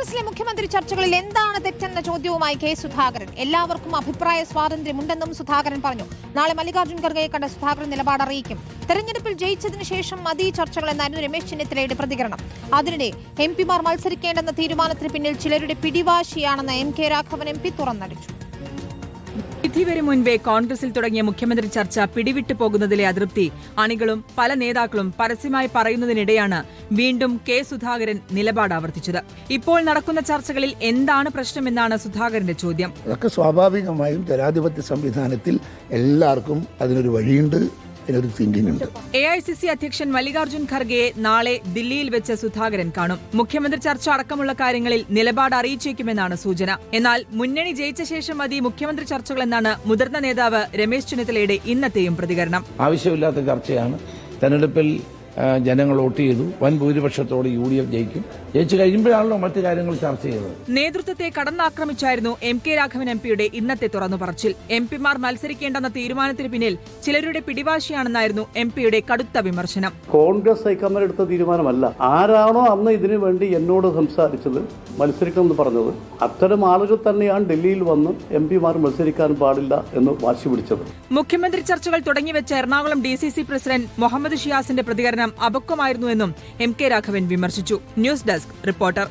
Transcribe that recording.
കോൺഗ്രസിലെ മുഖ്യമന്ത്രി ചർച്ചകളിൽ എന്താണ് തെറ്റെന്ന ചോദ്യവുമായി കെ സുധാകരൻ. എല്ലാവർക്കും അഭിപ്രായ സ്വാതന്ത്ര്യമുണ്ടെന്നും സുധാകരൻ പറഞ്ഞു. നാളെ മല്ലികാർജ്ജുൻ ഖർഗെയെ കണ്ട സുധാകരൻ നിലപാട് അറിയിക്കും. തെരഞ്ഞെടുപ്പിൽ ജയിച്ചതിനു ശേഷം മതി ചർച്ചകളെന്നായിരുന്നു രമേശ് ചെന്നിത്തലയുടെ പ്രതികരണം. അതിനിടെ എംപിമാർ മത്സരിക്കേണ്ടെന്ന തീരുമാനത്തിന് പിന്നിൽ ചിലരുടെ പിടിവാശിയാണെന്ന് MK രാഘവൻ MP തുറന്നടിച്ചു. വിധി വരെ മുൻപേ കോൺഗ്രസിൽ തുടങ്ങിയ മുഖ്യമന്ത്രി ചർച്ച പിടിവിട്ടു പോകുന്നതിലെ അതൃപ്തി അണികളും പല നേതാക്കളും പരസ്യമായി പറയുന്നതിനിടെയാണ് വീണ്ടും കെ സുധാകരൻ നിലപാട് ആവർത്തിച്ചത്. ഇപ്പോൾ നടക്കുന്ന ചർച്ചകളിൽ എന്താണ് പ്രശ്നമെന്നാണ് സുധാകരന്റെ ചോദ്യം. അതൊക്കെ സ്വാഭാവികമായും ജനാധിപത്യ സംവിധാനത്തിൽ എല്ലാവർക്കും അതിനൊരു വഴിയുണ്ട്, അതിനൊരു തിങ്കിങ് ഉണ്ട്. AICC അധ്യക്ഷൻ മല്ലികാർജ്ജുൻ ഖർഗെയെ നാളെ ദില്ലിയിൽ വെച്ച് സുധാകരൻ കാണും. മുഖ്യമന്ത്രി ചർച്ച അടക്കമുള്ള കാര്യങ്ങളിൽ നിലപാട് അറിയിച്ചേക്കുമെന്നാണ് സൂചന. എന്നാൽ മുന്നണി ജയിച്ച ശേഷം മതി മുഖ്യമന്ത്രി ചർച്ചകളെന്നാണ് മുതിർന്ന നേതാവ് രമേശ് ചെന്നിത്തലയുടെ ഇന്നത്തെയും പ്രതികരണം. ആവശ്യമില്ലാത്ത ചർച്ചയാണ്. തെരഞ്ഞെടുപ്പിൽ ജനങ്ങൾ വോട്ട് ചെയ്തു, വൻ ഭൂരിപക്ഷത്തോടെ UDF ജയിക്കും. ജയിച്ചു കഴിയുമ്പോഴാണല്ലോ മറ്റു കാര്യങ്ങൾ ചർച്ച ചെയ്തത്. നേതൃത്വത്തെ കടന്നാക്രമിച്ചായിരുന്നു MK രാഘവൻ MPയുടെ ഇന്നത്തെ തുറന്നു പറച്ചിൽ. MPമാർ മത്സരിക്കേണ്ടെന്ന തീരുമാനത്തിന് പിന്നിൽ ചിലരുടെ പിടിവാശിയാണെന്നായിരുന്നു MPയുടെ കടുത്ത വിമർശനം. കോൺഗ്രസ് ഹൈക്കമാൻഡ് എടുത്ത തീരുമാനമല്ല. ആരാണോ അന്ന് ഇതിനു വേണ്ടി എന്നോട് സംസാരിച്ചത്, മത്സരിക്കണമെന്ന് പറഞ്ഞത്, അത്തരം ആളുകൾ തന്നെയാണ് ഡൽഹിയിൽ വന്ന് MPമാർ മത്സരിക്കാൻ പാടില്ല എന്ന് വാശി പിടിച്ചത്. മുഖ്യമന്ത്രി ചർച്ചകൾ തുടങ്ങിവെച്ച എറണാകുളം DCC പ്രസിഡന്റ് മുഹമ്മദ് ഷിയാസിന്റെ പ്രതികരണം അപക്വമായിരുന്നുവെന്നും MK രാഘവൻ വിമർശിച്ചു. News desk reporter.